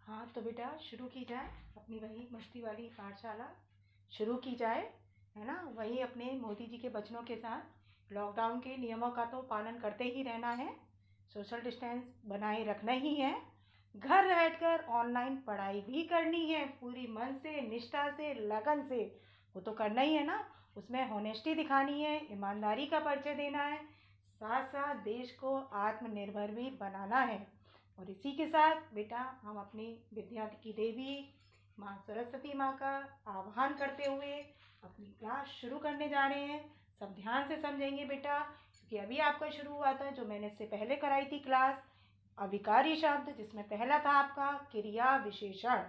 हाँ तो बेटा शुरू की जाए अपनी वही मस्ती वाली पाठशाला शुरू की जाए, है ना। वही अपने मोदी जी के बचनों के साथ लॉकडाउन के नियमों का तो पालन करते ही रहना है, सोशल डिस्टेंस बनाए रखना ही है, घर बैठकर ऑनलाइन पढ़ाई भी करनी है पूरी मन से, निष्ठा से, लगन से। वो तो करना ही है ना। उसमें होनेस्टी दिखानी है, ईमानदारी का परिचय देना है, साथ साथ देश को आत्मनिर्भर भी बनाना है। और इसी के साथ बेटा हम अपनी विद्या की देवी माँ सरस्वती माँ का आह्वान करते हुए अपनी क्लास शुरू करने जा रहे हैं। सब ध्यान से समझेंगे बेटा, क्योंकि अभी आपका शुरू हुआ था जो मैंने इससे पहले कराई थी क्लास, अविकारी शब्द, जिसमें पहला था आपका क्रिया विशेषण।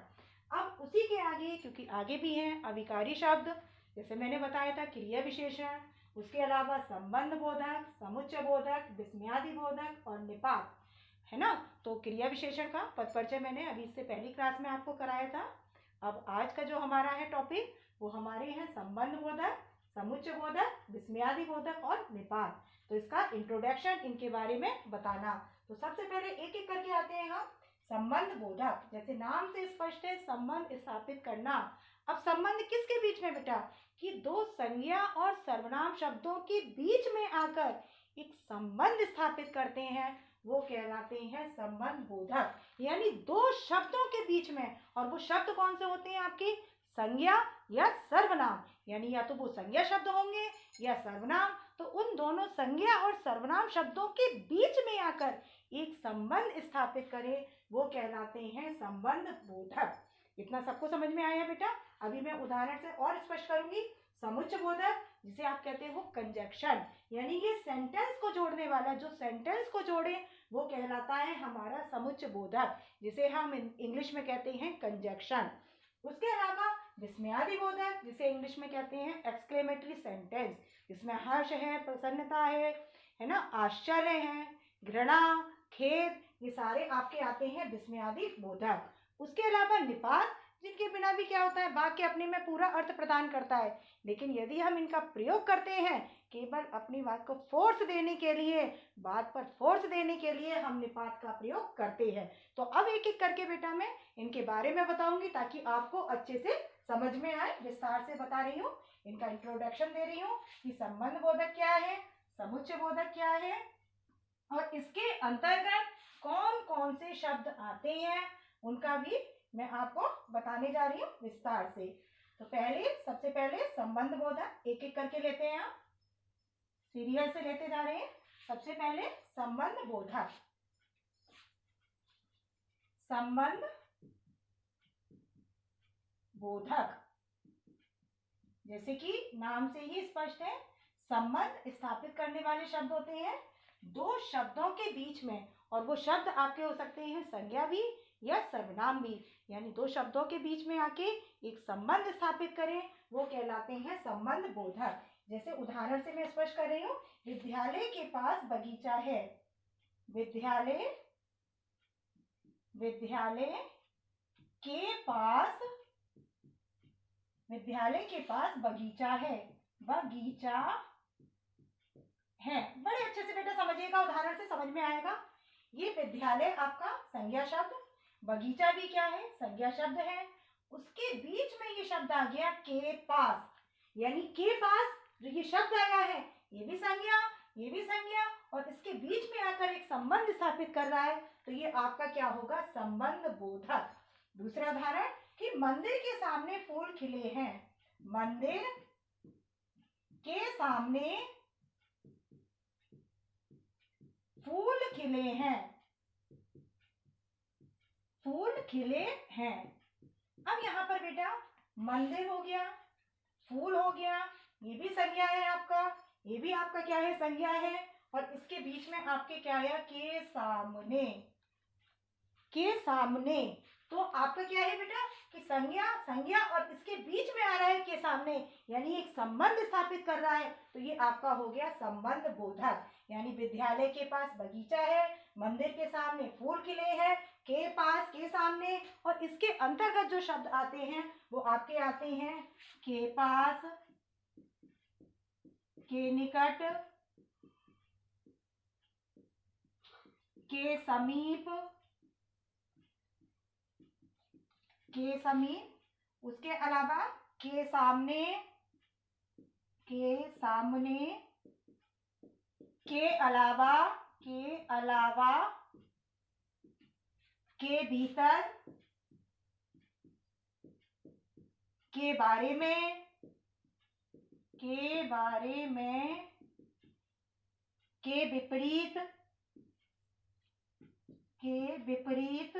अब उसी के आगे, क्योंकि आगे भी हैं अविकारी शब्द, जैसे मैंने बताया था क्रिया विशेषण, उसके अलावा संबंध बोधक, समुच्चय बोधक, विस्मयादि बोधक और निपात, है ना। तो क्रिया विशेषण का पद परिचय मैंने अभी इससे पहली क्लास में आपको कराया था। अब आज का जो हमारा है टॉपिक वो हमारे हैं संबंध बोधक, समुच्चय बोधक, विस्मयादि बोधक और निपात। तो इसका इंट्रोडक्शन, इनके बारे में बताना। तो सबसे पहले एक एक करके आते हैं हम। संबंध बोधक, जैसे नाम से स्पष्ट है, संबंध स्थापित करना। अब संबंध किसके बीच में बेटा, कि दो संज्ञा और सर्वनाम शब्दों के बीच में आकर एक संबंध स्थापित करते हैं, वो कहलाते हैं संबंध बोधक। यानी दो शब्दों के बीच में, और वो शब्द कौन से होते हैं आपके, संज्ञा या सर्वनाम, यानी या तो वो संज्ञा शब्द होंगे या सर्वनाम। तो उन दोनों संज्ञा और सर्वनाम शब्दों के बीच में आकर एक संबंध स्थापित करें, वो कहलाते हैं संबंध बोधक। इतना सबको समझ में आया बेटा। अभी मैं उदाहरण से और स्पष्ट करूंगी। समुच्चय बोधक, जिसे आप कहते हो कंजक्शन, यानी ये सेंटेंस को जोड़ने वाला, जो सेंटेंस को जोड़े वो कहलाता है हमारा समुच्चय बोधक, जिसे हम इंग्लिश में कहते हैं कंजक्शन। उसके अलावा विस्मयादि बोधक, जिसे इंग्लिश में कहते हैं एक्सक्लेमेटरी सेंटेंस, जिसमें हर्ष है, प्रसन्नता है ना, आश्चर्य है, घृणा, खेद, ये सारे आपके आते हैं विस्मयादि बोधक। उसके अलावा निपात, जिनके बिना भी क्या होता है, वाक्य अपने में पूरा अर्थ प्रदान करता है, लेकिन यदि हम इनका प्रयोग करते हैं केवल अपनी बात को फोर्स देने के लिए, बात पर फोर्स देने के लिए हम निपात का प्रयोग करते हैं। तो अब एक एक करके बेटा मैं इनके बारे में बताऊंगी ताकि आपको अच्छे से समझ में आए। विस्तार से बता रही हूँ, इनका इंट्रोडक्शन दे रही हूँ कि संबंध बोधक क्या है, समुच्चय बोधक क्या है, और इसके अंतर्गत कौन कौन से शब्द आते हैं, उनका भी मैं आपको बताने जा रही हूँ विस्तार से। तो सबसे पहले संबंध बोधक एक एक करके लेते हैं, आप सीरियल से लेते जा रहे हैं। सबसे पहले संबंध बोधक। संबंध बोधक, जैसे कि नाम से ही स्पष्ट है, संबंध स्थापित करने वाले शब्द होते हैं दो शब्दों के बीच में, और वो शब्द आपके हो सकते हैं संज्ञा भी या सर्वनाम भी, यानी दो शब्दों के बीच में आके एक संबंध स्थापित करें, वो कहलाते हैं संबंध बोधक। जैसे उदाहरण से मैं स्पष्ट कर रही हूँ, विद्यालय के पास बगीचा है, विद्यालय के पास, विद्यालय के पास बगीचा है, बगीचा है। बड़े अच्छे से बेटा समझिएगा, उदाहरण से समझ में आएगा। ये विद्यालय आपका संज्ञा शब्द, बगीचा भी क्या है, संज्ञा शब्द है, उसके बीच में ये शब्द आ गया के पास, यानी के पास जो ये शब्द आया है ये भी संज्ञा, ये भी संज्ञा, और इसके बीच में आकर एक संबंध स्थापित कर रहा है, तो ये आपका क्या होगा, संबंध बोधक। दूसरा उदाहरण कि मंदिर के सामने फूल खिले हैं, मंदिर के सामने फूल खिले हैं, फूल खिले हैं। अब यहाँ पर बेटा मंदिर हो गया, फूल हो गया, ये भी संज्ञा है आपका, ये भी आपका क्या है, संज्ञा है, और इसके बीच में आपके क्या है, के सामने, के सामने। तो आपका क्या है बेटा कि संज्ञा और इसके बीच में आ रहा है के सामने, यानी एक संबंध स्थापित कर रहा है, तो ये आपका हो गया संबंध बोधक। यानी विद्यालय के पास बगीचा है, मंदिर के सामने फूल खिले हैं, के पास, के सामने, और इसके अंतर्गत जो शब्द आते हैं वो आपके आते हैं के पास, के निकट, के समीप, के समीप, उसके अलावा के सामने, के सामने, के अलावा, के अलावा, के भीतर, के बारे में, के बारे में, के विपरीत, के विपरीत,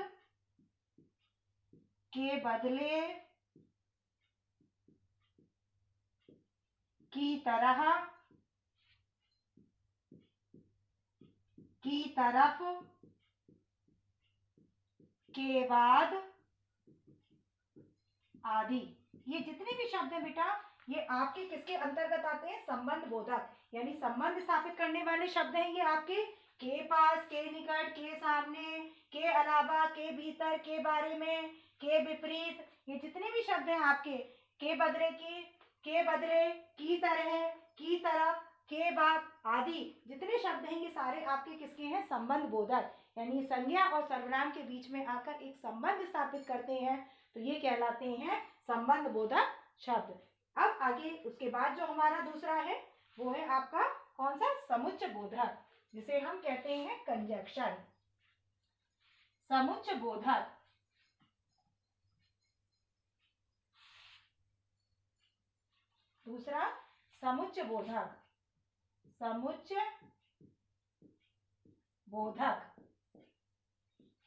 के बदले, की तरह, की तरफ, के बाद आदि। ये जितने भी शब्द हैं बेटा, ये आपके किसके अंतर्गत आते हैं? संबंध बोधक, यानी संबंध स्थापित करने वाले शब्द हैं ये आपके। के पास, के निकट, के सामने, के अलावा, के भीतर, के बारे में, के विपरीत, ये जितने भी शब्द हैं आपके, के बदले की, के बदले, की तरह, की तरफ, के बाद आदि, जितने शब्द हैं ये सारे आपके किसके हैं? संबंध बोधक, यानी संज्ञा और सर्वनाम के बीच में आकर एक संबंध स्थापित करते हैं, तो ये कहलाते हैं संबंध बोधक शब्द। अब आगे उसके बाद जो हमारा दूसरा है वो है आपका कौन सा? समुच्चय बोधक, जिसे हम कहते हैं कंजक्शन। समुच्चय बोधक, दूसरा समुच्चय बोधक, समुच्चय बोधक,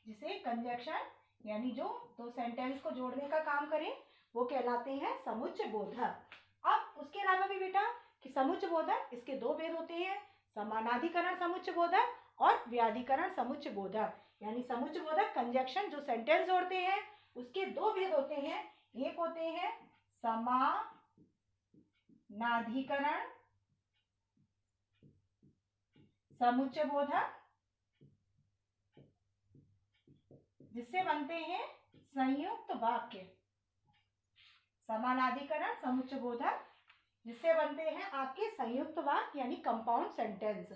जिसे कंजक्शन यानी जो दो सेंटेंस को जोड़ने का काम करें वो कहलाते हैं समुच्चय बोधक। अब उसके अलावा भी बेटा कि समुच्चय बोधक इसके दो भेद होते हैं, समानाधिकरण समुच्चय बोधक और व्याधिकरण समुच्चय बोधक। यानी समुच्चय बोधक कंजक्शन जो सेंटेंस जोड़ते हैं उसके दो भेद होते हैं, एक होते हैं समानाधिकरण समुच्चय बोधक जिससे बनते हैं संयुक्त वाक्य, समानाधिकरण समुच्चय बोधक जिससे बनते हैं आपके संयुक्त वाक्य यानी कंपाउंड सेंटेंस।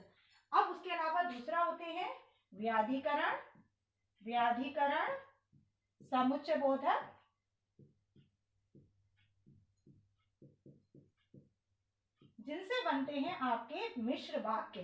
अब उसके अलावा दूसरा होते हैं व्याधिकरण, व्याधिकरण समुच्चय बोधक जिनसे बनते हैं आपके मिश्र वाक्य,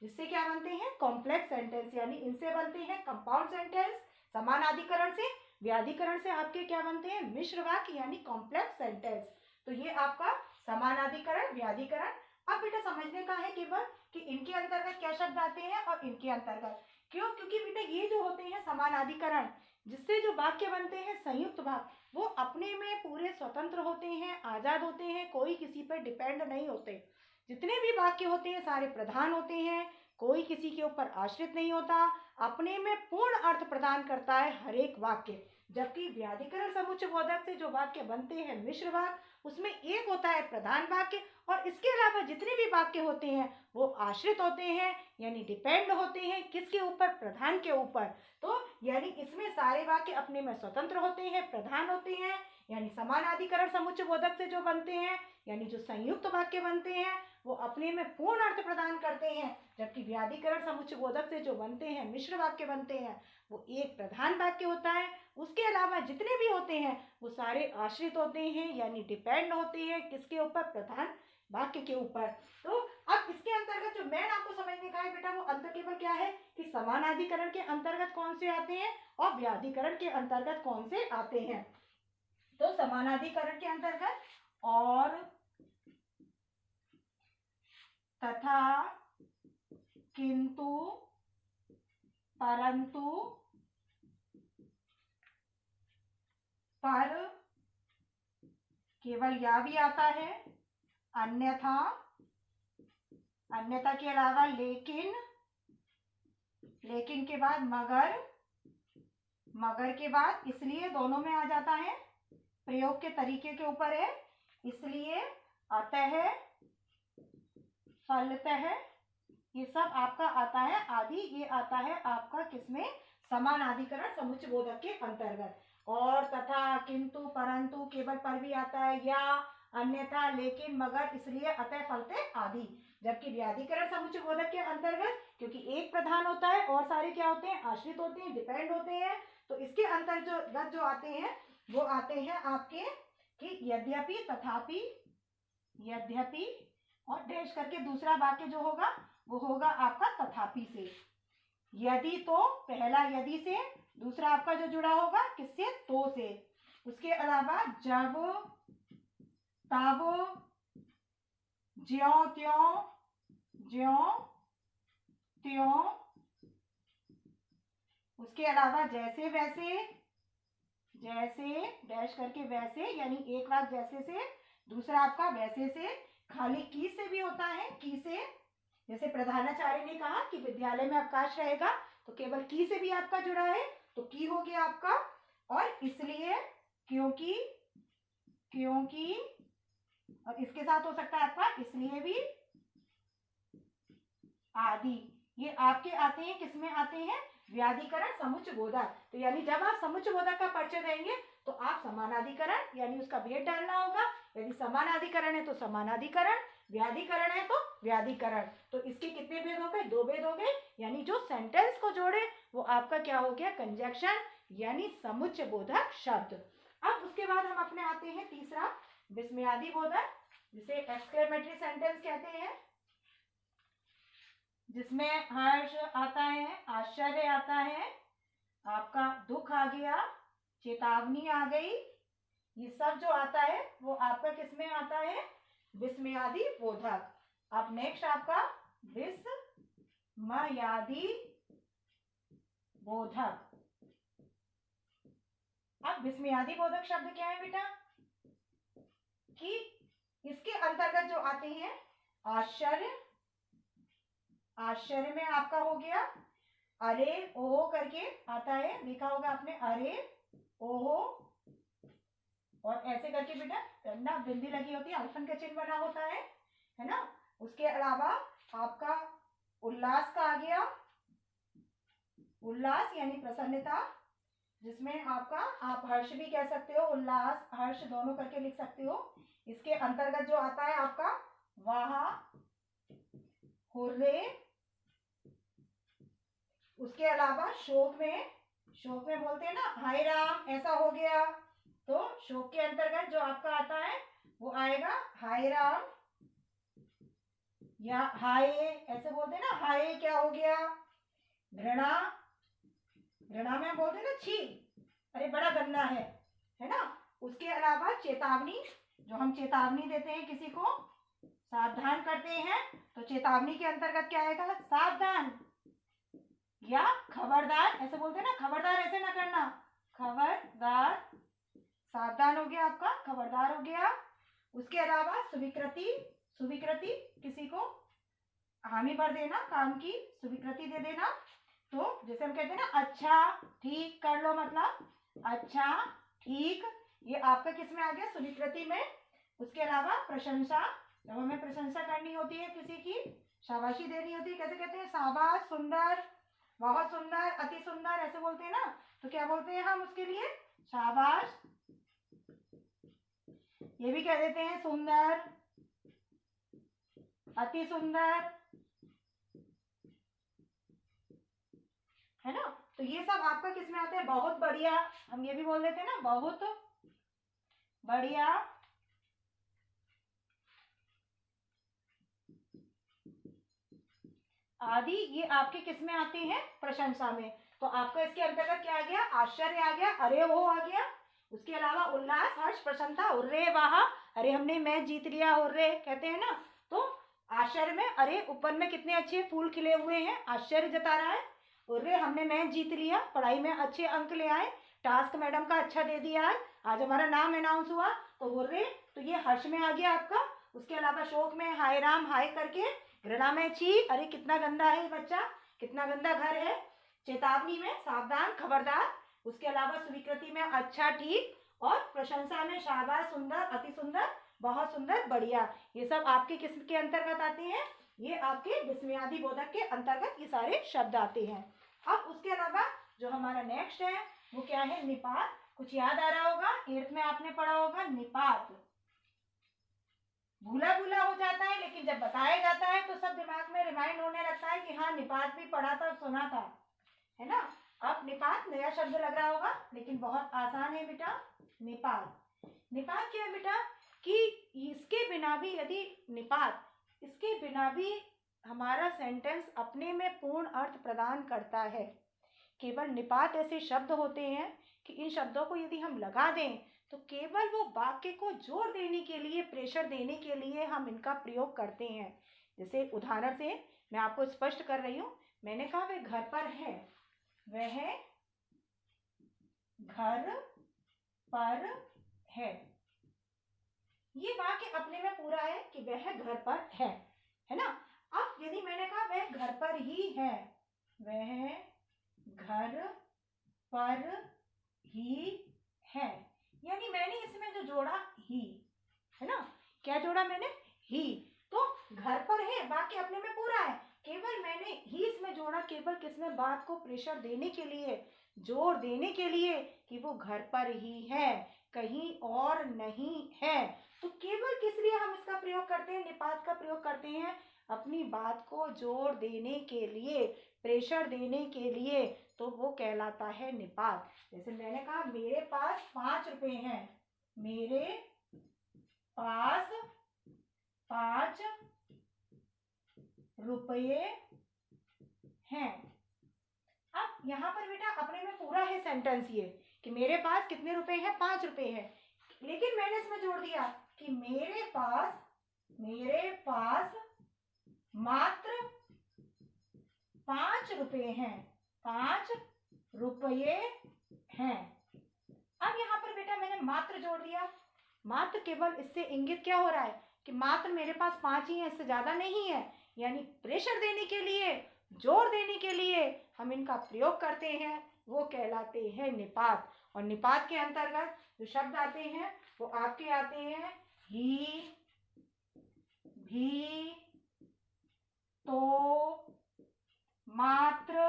जिससे क्या बनते हैं? कॉम्प्लेक्स सेंटेंस, यानी इनसे बनते हैं कंपाउंड सेंटेंस समानाधिकरण से, व्याधिकरण से आपके क्या बनते हैं? मिश्र वाक्य यानी कॉम्प्लेक्स सेंटेंस। तो ये आपका समानाधिकरण, व्याधिकरण। अब बेटा समझने का है केवल कि इनके अंतर्गत क्या शब्द आते हैं और इनके अंतर्गत क्यों, क्योंकि बेटा ये जो होते हैं समानाधिकरण जिससे जो वाक्य बनते हैं संयुक्त वाक्य, वो अपने में पूरे स्वतंत्र होते हैं, आजाद होते हैं, कोई किसी पर डिपेंड नहीं होते। जितने भी वाक्य होते हैं सारे प्रधान होते हैं, कोई किसी के ऊपर आश्रित नहीं होता, अपने में पूर्ण अर्थ प्रदान करता है हर एक वाक्य। जबकि व्याधिकरण समुच्चय बोधक से जो वाक्य बनते हैं मिश्र वाक्य, उसमें एक होता है प्रधान वाक्य और इसके अलावा जितने भी वाक्य होते हैं वो आश्रित होते हैं, यानी डिपेंड होते हैं किसके ऊपर? प्रधान के ऊपर। तो यानी इसमें सारे वाक्य अपने में स्वतंत्र होते हैं, प्रधान होते हैं, यानी समानाधिकरण समुच्चय बोधक से जो बनते हैं यानी जो संयुक्त वाक्य बनते हैं वो अपने में पूर्ण अर्थ प्रदान करते हैं। जबकि व्याधिकरण समुच्चय बोधक से जो बनते हैं मिश्र वाक्य बनते हैं वो एक प्रधान वाक्य होता है, उसके अलावा जितने भी होते हैं वो सारे आश्रित होते हैं, यानी डिपेंड होते हैं किसके ऊपर? प्रधान वाक्य के ऊपर। तो अब इसके अंतर्गत जो मैन आपको समझने का है बेटा वो अंतर केवल क्या है कि समानाधिकरण के अंतर्गत कौन से आते हैं और व्याधिकरण के अंतर्गत कौन से आते हैं। तो समानाधिकरण के अंतर्गत और, तथा, किंतु, परंतु, पर, केवल या भी आता है, अन्यथा, अन्यथा के अलावा लेकिन, लेकिन के बाद मगर, मगर के बाद इसलिए, दोनों में आ जाता है, प्रयोग के तरीके के ऊपर है, इसलिए, अतः, फलतः, ये सब आपका आता है आदि, ये आता है आपका किसमें? समानाधिकरण समुच्चय बोधक के अंतर्गत। और, तथा, किंतु, परंतु, केवल पर भी आता है, या, अन्यथा, लेकिन, मगर, इसलिए, अतः, फलतः आदि। जबकि व्याधिकरण समुच्चय बोधक के अंतर्गत, क्योंकि एक प्रधान होता है और सारे क्या होते हैं, आश्रित होते हैं, डिपेंड होते हैं, तो इसके अंतर्गत जो आते हैं वो आते हैं आपके कि यद्यपि, तथापि, यद्यपि और डैश करके दूसरा वाक्य जो होगा वो होगा आपका तथापि से। यदि तो पहला यदि से, दूसरा आपका जो जुड़ा होगा किससे, तो से। उसके अलावा जब, तब, ज्यों त्यों, ज्यों त्यों, उसके अलावा जैसे वैसे, जैसे डैश करके वैसे, यानी एक बार जैसे से, दूसरा आपका वैसे से। खाली की से भी होता है, की से, जैसे प्रधानाचार्य ने कहा कि विद्यालय में अवकाश रहेगा तो केवल की से भी आपका जुड़ा है तो की हो गया आपका। और इसलिए, क्योंकि, क्योंकि, और इसके साथ हो सकता है आपका इसलिए भी, आदि। ये आपके आते हैं, किसमें आते हैं, व्याधिकरण समुच्चय बोधक। तो यानी जब आप समुच्चय बोधक का परिचय देंगे तो आप समानाधिकरण यानी उसका भेद डालना होगा। यदि समानाधिकरण है तो समानाधिकरण, व्याधिकरण है तो व्याधिकरण। तो इसके कितने भेद हो गए, 2 भेद हो गए। यानी जो सेंटेंस को जोड़े वो आपका क्या हो गया, कंजक्शन यानी समुच्चय बोधक शब्द। अब उसके बाद हम अपने आते हैं तीसरा विस्मयादि बोधक, जिसे एक्सक्लेमेटरी सेंटेंस कहते हैं, जिसमें हर्ष आता है, आश्चर्य आता है, आपका दुख आ गया, चेतावनी आ गई, ये सब जो आता है वो आपका किसमें आता है, विस्मयादि बोधक। अब नेक्स्ट आपका विस्मयादि बोधक। अब विस्मयादि बोधक शब्द क्या है बेटा, कि इसके अंतर्गत जो आते हैं आश्चर्य, आश्चर्य में आपका हो गया अरे ओहो करके आता है, देखा होगा आपने, अरे ओहो, और ऐसे करके बेटा ना बिंदी लगी होती है, अल्फन का चिन्ह बना होता है ना। उसके अलावा आपका उल्लास का आ गया, उल्लास यानी प्रसन्नता, जिसमें आपका आप हर्ष भी कह सकते हो, उल्लास हर्ष दोनों करके लिख सकते हो। इसके अंतर्गत जो आता है आपका वाह, हुर्रे। उसके अलावा शोक में बोलते हैं ना हाय राम, ऐसा हो गया, तो शोक के अंतर्गत जो आपका आता है वो आएगा हाय राम, या हाय ऐसे बोलते हैं ना, हाय क्या हो गया, घृणा, घृणा में बोलते हैं ना छी, अरे बड़ा गंदा है ना। उसके अलावा चेतावनी, जो हम चेतावनी देते हैं किसी को, सावधान करते हैं, तो चेतावनी के अंतर्गत क्या आएगा, सावधान, या खबरदार, ऐसे बोलते हैं ना, खबरदार ऐसे ना करना, खबरदार, सावधान हो गया आपका, खबरदार हो गया। उसके अलावा स्वीकृति, स्वीकृति किसी को हामी भर देना, काम की स्वीकृति दे देना, तो जैसे हम कहते हैं ना अच्छा ठीक कर लो, मतलब अच्छा ठीक, ये आपका किस में आ गया, स्वीकृति में। उसके अलावा प्रशंसा, जब हमें प्रशंसा करनी होती है किसी की, शाबाशी देनी होती है, कैसे कहते हैं, शाबाश, सुंदर, बहुत सुंदर, अति सुंदर, ऐसे बोलते हैं ना, तो क्या बोलते हैं हम उसके लिए, शाबाश। ये भी कह देते हैं सुंदर, अति सुंदर, है ना। तो ये सब आपका किस में आता है, बहुत बढ़िया, हम ये भी बोल देते हैं ना, बहुत बढ़िया, आदि, ये आपके किस में आते हैं, प्रशंसा में। तो आपका इसके अंतर्गत क्या आ गया, आश्चर्य आ गया, अरे वो आ गया। उसके अलावा उल्लास, हर्ष, प्रसन्नता, उर्रे वाह, अरे हमने मैच जीत लिया, उर्रे कहते हैं ना। तो आश्चर्य में अरे ऊपर में कितने अच्छे फूल खिले हुए हैं, आश्चर्य जता रहा है, उर्रे हमने मैच जीत लिया, पढ़ाई में अच्छे अंक ले आए, टास्क मैडम का अच्छा दे दिया, आज हमारा नाम अनाउंस हुआ, तो उर्रे, तो ये हर्ष में आ गया आपका। उसके अलावा शोक में हाय राम, हाय करके, घृणा में छी, अरे कितना गंदा है ये बच्चा, कितना गंदा घर है, चेतावनी में सावधान, खबरदार। उसके अलावा स्वीकृति में अच्छा ठीक, और प्रशंसा में शाबाश, सुंदर, अति सुंदर, बहुत सुंदर, बढ़िया। ये सब आपके किस्म के अंतर्गत आते हैं, ये आपके विस्मयादि बोधक के अंतर्गत ये सारे शब्द आते हैं। अब उसके अलावा जो हमारा नेक्स्ट है वो क्या है, निपात। कुछ याद आ रहा होगा, 8th में आपने पढ़ा होगा निपात, भूला भूला हो जाता है, लेकिन जब बताया जाता है तो सब दिमाग में रिमाइंड होने लगता है कि हाँ निपात भी पढ़ा था, सुना था, है ना। अब निपात नया शब्द लग रहा होगा, लेकिन बहुत आसान है बेटा। निपात, निपात क्या है बेटा कि इसके बिना भी यदि निपात, इसके बिना भी हमारा सेंटेंस अपने में पूर्ण अर्थ प्रदान करता है। केवल निपात ऐसे शब्द होते हैं कि इन शब्दों को यदि हम लगा दें तो केवल वो वाक्य को जोर देने के लिए, प्रेशर देने के लिए हम इनका प्रयोग करते हैं। जैसे उदाहरण से मैं आपको स्पष्ट कर रही हूँ, मैंने कहा वह घर पर है, वह घर पर है। ये वाक्य अपने में पूरा है कि वह घर पर है ना। अब यदि मैंने कहा वह घर पर ही है, वह घर पर ही है, यानी मैंने इसमें जो जोड़ा ही, है ना, क्या जोड़ा मैंने, ही। तो घर पर है वाक्य अपने में पूरा है, केवल मैंने ही इसमें जोड़ा, केवल किसमें, बात को प्रेशर देने के लिए, जोर देने के लिए कि वो घर पर ही है, कहीं और नहीं है। तो केवल किस लिए हम इसका प्रयोग करते हैं, निपात का प्रयोग करते हैं, अपनी बात को जोर देने के लिए, प्रेशर देने के लिए, तो वो कहलाता है निपात। जैसे मैंने कहा मेरे पास 5 रुपए हैं, मेरे पास 5 रुपये हैं। अब यहाँ पर बेटा अपने में पूरा है सेंटेंस ये कि मेरे पास कितने रुपए हैं, 5 रुपए हैं, लेकिन मैंने इसमें जोड़ दिया कि मेरे पास मात्र 5 रुपए हैं, 5 रुपये हैं। अब यहाँ पर बेटा मैंने मात्र जोड़ दिया, मात्र केवल इससे इंगित क्या हो रहा है कि मात्र मेरे पास 5 ही है, इससे ज्यादा नहीं है, यानी प्रेशर देने के लिए, जोर देने के लिए हम इनका प्रयोग करते हैं, वो कहलाते हैं निपात। और निपात के अंतर्गत जो शब्द आते हैं वो आपके आते हैं ही, भी, तो, मात्र,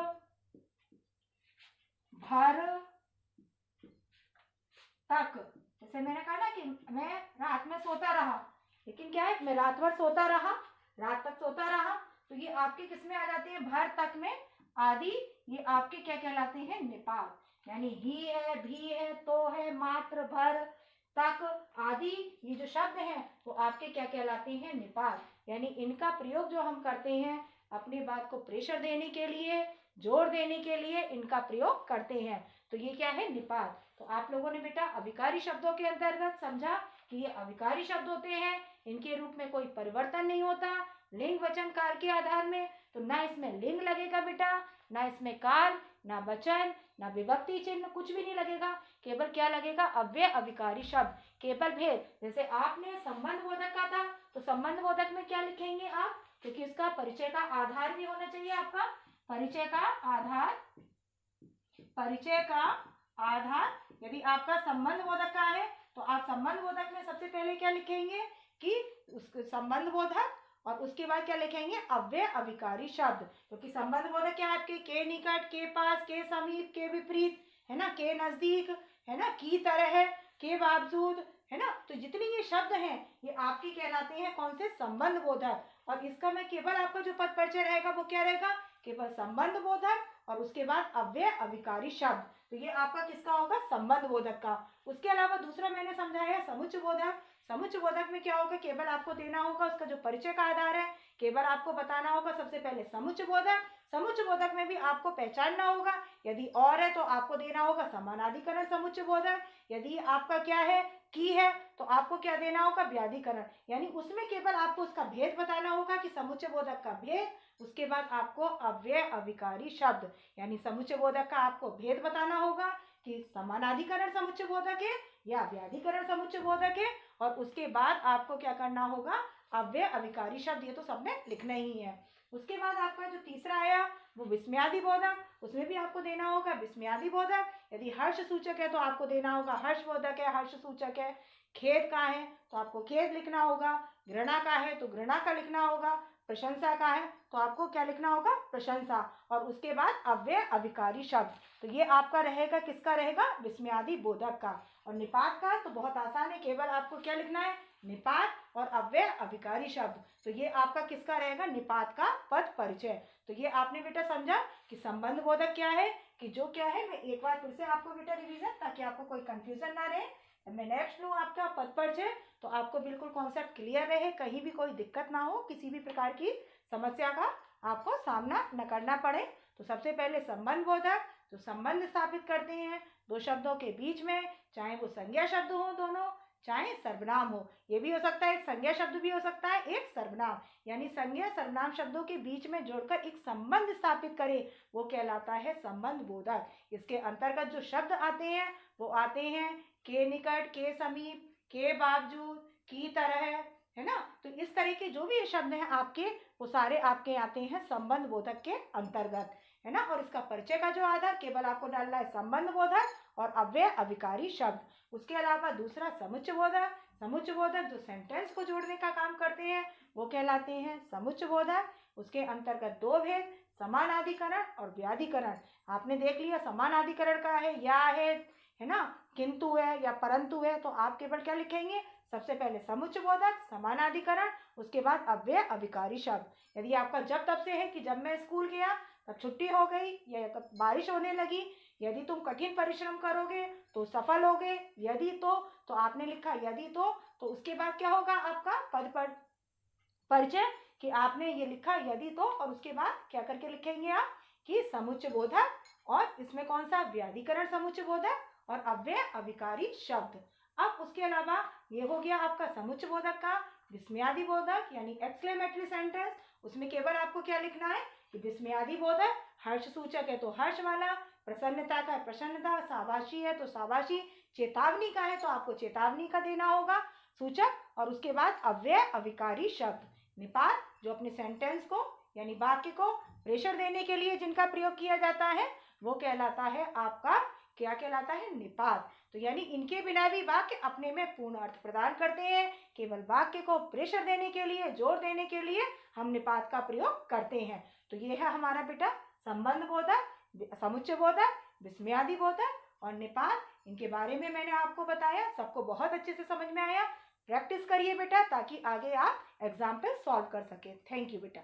भर, तक। जैसे मैंने कहा ना कि मैं रात में सोता रहा, लेकिन क्या है, मैं रात भर सोता रहा, रात तक सोता रहा, तो ये आपके किस में आ जाते हैं, भर, तक में, आदि, ये आपके क्या कहलाते हैं, निपात। यानी ही है, भी है, तो है, मात्र, भर, तक, आदि, ये जो शब्द हैं वो आपके क्या कहलाते हैं, निपात। यानी इनका प्रयोग जो हम करते हैं अपनी बात को प्रेशर देने के लिए, जोर देने के लिए इनका प्रयोग करते हैं, तो ये क्या है, निपात। तो आप लोगों ने बेटा अविकारी शब्दों के अंतर्गत समझा कि ये अविकारी शब्द होते हैं, इनके रूप में कोई परिवर्तन नहीं होता, लिंग वचन काल के आधार में, तो ना इसमें लिंग लगेगा बेटा, ना इसमें काल, ना वचन, ना विभक्ति चिन्ह, कुछ भी नहीं लगेगा, केवल क्या लगेगा, अव्यय अविकारी शब्द, केवल भेद। जैसे आपने संबंध बोधक का था, तो संबंध बोधक में क्या लिखेंगे आप, क्योंकि उसका परिचय का आधार भी होना चाहिए आपका, परिचय का आधार, परिचय का आधार। यदि आपका संबंध बोधक का है तो आप संबंध बोधक में सबसे पहले क्या लिखेंगे कि उसके संबंध बोधक, और उसके बाद क्या लिखेंगे, अव्यय अविकारी शब्द, क्योंकि संबंध बोधक क्या है आपके, के निकट, के पास, के समीप, के विपरीत, है ना, के नजदीक, है ना, की तरह है, के बावजूद, है ना। तो जितने ये शब्द हैं ये आपके कहलाते हैं कौन से, संबंध बोधक। और इसका मैं केवल आपका जो पद परिचय रहेगा वो क्या रहेगा, केवल संबंध बोधक, और उसके बाद अव्यय अविकारी शब्द, तो ये आपका किसका होगा, संबंध बोधक का। उसके अलावा दूसरा मैंने समझाया समुच्चय बोधक। समुच्चय बोधक में क्या होगा, केवल आपको देना होगा उसका जो परिचय का आधार है, केवल आपको बताना होगा सबसे पहले समुच्चय बोधक। समुच्चय बोधक में भी आपको पहचानना होगा, यदि और है तो आपको देना होगा समानाधिकरण समुच्चय बोधक, यदि आपका क्या है, की है, तो आपको क्या देना होगा, व्याधिकरण, यानी उसमें केवल आपको उसका भेद बताना होगा कि समुच्चय बोधक का भेद। उसके बाद आपको अव्यय अविकारी शब्द, यानी समुच्चय बोधक का आपको भेद बताना होगा कि समानाधिकरण समुच्चय बोधक है या व्याधिकरण समुच्चय बोधक है, और उसके बाद आपको क्या करना होगा, अव्यय अविकारी शब्द, ये तो सब में लिखना ही है। उसके बाद आपका जो तीसरा आया वो विस्मयादि बोधक, उसमें भी आपको देना होगा विस्मयादि बोधक। यदि हर्ष सूचक है तो आपको देना होगा हर्ष बोधक है, हर्ष सूचक है। खेद का है तो आपको खेद लिखना होगा, घृणा का है तो घृणा का लिखना होगा, प्रशंसा का है तो आपको क्या लिखना होगा, प्रशंसा, और उसके बाद अव्यय अभिकारी शब्द, तो ये आपका रहेगा, किसका रहेगा, विस्मयादि बोधक का। और निपात का तो बहुत आसान है, केवल आपको क्या लिखना है, निपात और अव्यय अभिकारी शब्द, तो ये आपका किसका रहेगा, निपात का पद परिचय। तो ये आपने बेटा समझा कि संबंध बोधक क्या है, कि जो क्या है, मैं एक बार फिर से आपको बेटा रिवीजन, ताकि आपको कोई कंफ्यूजन ना रहे। मैं नेक्स्ट लूँ आपका पद परिचय, तो आपको बिल्कुल कॉन्सेप्ट क्लियर रहे, कहीं भी कोई दिक्कत ना हो, किसी भी प्रकार की समस्या का आपको सामना न करना पड़े। तो सबसे पहले संबंध बोधक, जो संबंध स्थापित करते हैं दो शब्दों के बीच में, चाहे वो संज्ञा शब्द हो दोनों, चाहे सर्वनाम हो, ये भी हो सकता है, एक संज्ञा शब्द भी हो सकता है, एक सर्वनाम, यानी संज्ञा सर्वनाम शब्दों के बीच में जोड़कर एक संबंध स्थापित करे, वो कहलाता है संबंध बोधक। इसके अंतर्गत जो शब्द आते हैं वो आते हैं के निकट, के समीप, के बावजूद, की तरह, है ना। तो इस तरह के जो भी ये शब्द हैं आपके, वो सारे आपके आते हैं संबंध बोधक के अंतर्गत, है ना। और इसका परिचय का जो आधार केवल आपको डालना है संबंध बोधक और अव्यय अभिकारी शब्द। उसके अलावा दूसरा समुच्चय बोधक, समुच्चय बोधक जो सेंटेंस को जोड़ने का काम करते हैं वो कहलाते हैं समुच्चय बोधक। उसके अंतर्गत दो भेद, समानाधिकरण और व्याधिकरण। आपने देख लिया समानाधिकरण का है, या है ना, किंतु है या परंतु है, तो आप केवल क्या लिखेंगे, सबसे पहले समुच्चय बोधक, समानाधिकरण, उसके बाद अव्यय अभिकारी शब्द। यदि आपका जब तब से है कि जब मैं स्कूल गया तब छुट्टी हो गई, या तब बारिश होने लगी, यदि तुम कठिन परिश्रम करोगे तो सफल होगे, यदि तो आपने लिखा यदि तो उसके बाद क्या होगा आपका पद पर परिचय, कि आपने ये लिखा यदि तो, और उसके बाद क्या करके लिखेंगे आप कि समुच्चय बोधक, और इसमें कौन सा, व्याधिकरण समुच्चय बोधक और अव्यय अभिकारी शब्द। अब उसके अलावा ये हो गया आपका समुच्चय बोधक का विस्मयादि बोधक, यानी एक्सक्लेमेटरी सेंटेंस। उसमें केवल आपको क्या लिखना है कि विस्मयादि बोधक, हर्ष सूचक है तो हर्ष वाला, प्रसन्नता का है प्रसन्नता, शाबाशी है तो शाबाशी, चेतावनी का है तो आपको चेतावनी का देना होगा सूचक, और उसके बाद अव्यय अभिकारी शब्द। निपात जो अपने सेंटेंस को यानी वाक्य को प्रेशर देने के लिए जिनका प्रयोग किया जाता है वो कहलाता है आपका, क्या कहलाता है, निपात। तो यानी इनके बिना भी वाक्य अपने में पूर्ण अर्थ प्रदान करते हैं, केवल वाक्य को प्रेशर देने के लिए, जोर देने के लिए हम निपात का प्रयोग करते हैं। तो ये है हमारा बेटा संबंध बोधक, समुच्चय बोधक, विस्मयादि बोधक और निपात। इनके बारे में मैंने आपको बताया, सबको बहुत अच्छे से समझ में आया। प्रैक्टिस करिए बेटा, ताकि आगे आप एग्जाम्पल सॉल्व कर सके। थैंक यू बेटा।